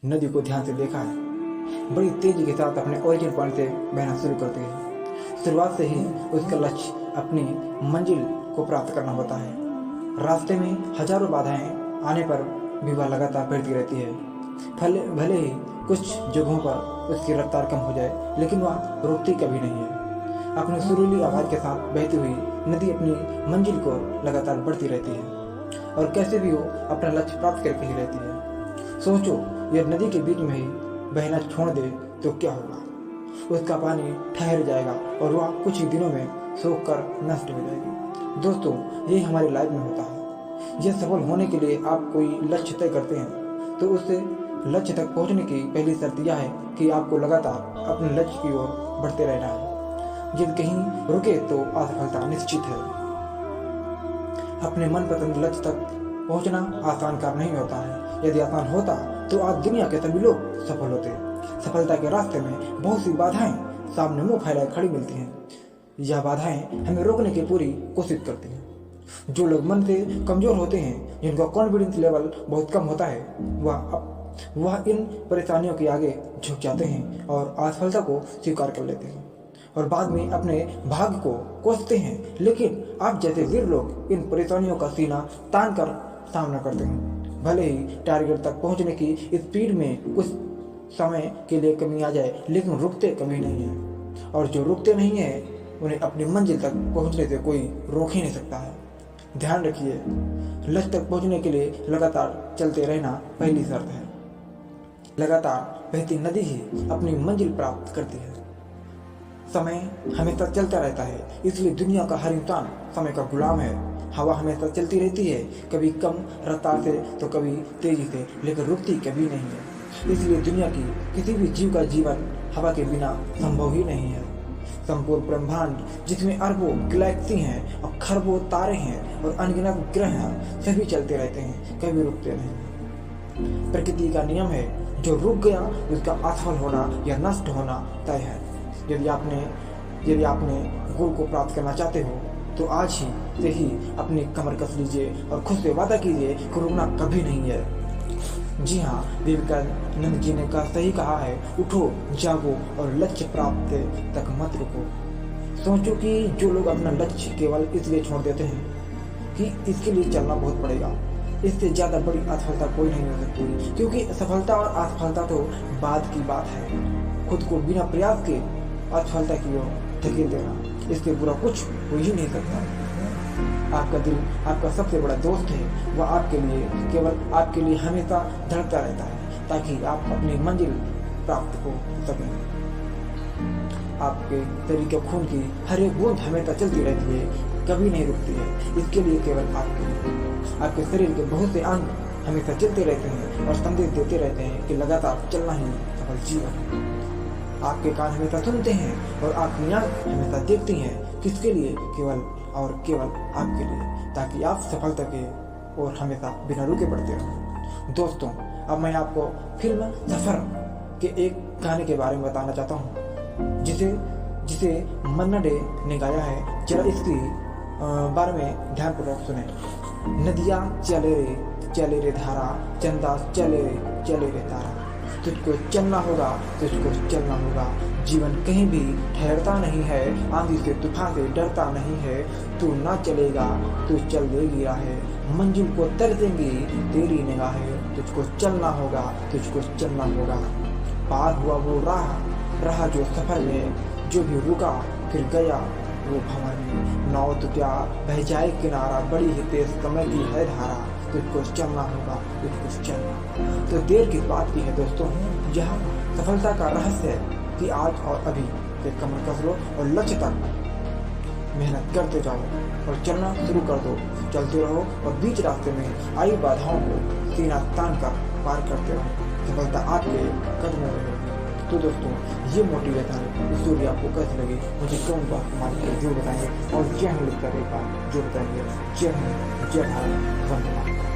नदी को ध्यान से देखा है, बड़ी तेजी के साथ अपने ओरिजिन पॉइंट से बहना शुरू करती है। शुरुआत से ही उसका लक्ष्य अपनी मंजिल को प्राप्त करना होता है। रास्ते में हजारों बाधाएं आने पर भी वह लगातार बढ़ती रहती है। भले ही कुछ जगहों पर उसकी रफ्तार कम हो जाए, लेकिन वह रुकती कभी नहीं है। अपनी सुरीली आवाज़ के साथ बहती हुई नदी अपनी मंजिल को लगातार बढ़ती रहती है और कैसे भी हो अपना लक्ष्य प्राप्त करके ही रहती है। सोचो, यह नदी के बीच में ही बहना छोड़ दे तो क्या होगा? उसका पानी ठहर जाएगा और वह कुछ ही दिनों में सूख कर नष्ट हो जाएगी। दोस्तों, यही हमारी लाइफ में होता है। यह सफल होने के लिए आप कोई लक्ष्य तय करते हैं तो उससे लक्ष्य तक पहुंचने की पहली शर्त यह है कि आपको लगातार अपने लक्ष्य की ओर बढ़ते रहना है। यदि कहीं रुके तो असफलता निश्चित है। अपने मनपसंद लक्ष्य तक पहुंचना आसान कार्य नहीं होता है। यदि आसान होता तो आज दुनिया के सभी लोग सफल होते। सफलता के रास्ते में बहुत सी बाधाएं सामने मुंह फैलाए खड़ी मिलती हैं। यह बाधाएं हमें रोकने की पूरी कोशिश करती हैं। जो लोग मन से कमजोर होते हैं, जिनका कॉन्फिडेंस लेवल बहुत कम होता है, वह इन परेशानियों के आगे झुक जाते हैं और असफलता को स्वीकार कर लेते हैं और बाद में अपने भाग्य को कोसते हैं। लेकिन आप जैसे वीर लोग इन परेशानियों का सीना तान कर सामना करते हैं। भले ही टारगेट तक पहुंचने की स्पीड में कुछ समय के लिए कमी आ जाए, लेकिन रुकते कभी नहीं है। और जो रुकते नहीं है, उन्हें अपनी मंजिल तक पहुंचने से कोई रोक ही नहीं सकता है। ध्यान रखिए, लक्ष्य तक पहुंचने के लिए लगातार चलते रहना पहली शर्त है। लगातार बहती नदी ही अपनी मंजिल प्राप्त करती है। समय हमेशा चलता रहता है, इसलिए दुनिया का हर इंसान समय का गुलाम है। हवा हमेशा चलती रहती है, कभी कम रफ्तार से तो कभी तेजी से, लेकिन रुकती कभी नहीं है। इसलिए दुनिया की किसी भी जीव का जीवन हवा के बिना संभव ही नहीं है। संपूर्ण ब्रह्मांड, जिसमें अरबों गैलेक्सी हैं और खरबों तारे हैं और अनगिनत ग्रह हैं, सभी चलते रहते हैं, कभी रुकते नहीं। प्रकृति का नियम है, जो रुक गया उसका असफल होना या नष्ट होना तय है। यदि आपने गोल को प्राप्त करना चाहते हो तो आज ही से ही अपनी कमर कस लीजिए और खुद से वादा कीजिए कि रुकना कभी नहीं है। जी हाँ, विवेकानंद जी ने सही कहा है, उठो, जागो और लक्ष्य प्राप्त तक मत रुको। सोचो कि जो लोग अपना लक्ष्य केवल इसलिए छोड़ देते हैं कि इसके लिए चलना बहुत पड़ेगा, इससे ज़्यादा बड़ी असफलता कोई नहीं हो सकती। क्योंकि सफलता और असफलता तो बाद की बात है। खुद को बिना प्रयास के असफलता की ओर धकेल देना, इससे बुरा कुछ हो ही नहीं सकता। आपका दिल आपका सबसे बड़ा दोस्त है। वह केवल आपके लिए हमेशा धड़कता रहता है, ताकि आप अपनी मंजिल प्राप्त हो सकें। आपके शरीर के खून की हर एक बूंद हमेशा चलती रहती है, कभी नहीं रुकती है। इसके लिए केवल आपके शरीर के बहुत से अंग हमेशा चलते रहते हैं और संदेश देते रहते हैं कि लगातार चलना ही सफल जीवन है। आपके कान हमेशा सुनते हैं और आपकी आंख हमेशा देखती हैं, किसके लिए? केवल और केवल आपके लिए, ताकि आप सफलता के और हमेशा बिना रुके बढ़ते रहें। दोस्तों, अब मैं आपको फिल्म सफर के एक गाने के बारे में बताना चाहता हूँ, जिसे मन्ना डे ने गाया है। जरा इसकी बारे में ध्यानपूर्वक सुने। नदिया चले रे धारा, चंदा चले रे तारा। तुझको चलना होगा, तुझको चलना होगा। जीवन कहीं भी ठहरता नहीं है, आंधी से तूफान से डरता नहीं है। तू ना चलेगा, तू चल देगी राहें, मंजिल को तर देंगी तेरी निगाहें। तुझको चलना होगा, तुझको चलना होगा। पार हुआ वो राह जो सफर में, जो भी रुका फिर गया वो भंवर में। नाव तो क्या बह जाए किनारा, बड़ी ही तेज समय की है धारा। तुझको चलना होगा, तुझको चलना। तो देर किस बात की है दोस्तों? यह सफलता का रहस्य है कि आज और अभी से कमर कस लो और लक्ष्य तक मेहनत करते जाओ और चलना शुरू कर दो। चलते रहो और बीच रास्ते में आई बाधाओं को सीना तान कर पार करते रहो। सफलता आपके कदमों में होगी। तो दोस्तों, ये मोटिवेशन स्टोरी आपको कैसी लगी मुझे कमेंट बॉक्स में जो बताएंगे और जय हिंद लिख कर एक बार जो बताएंगे। जय हिंद, जय भारत, वंदे मातरम।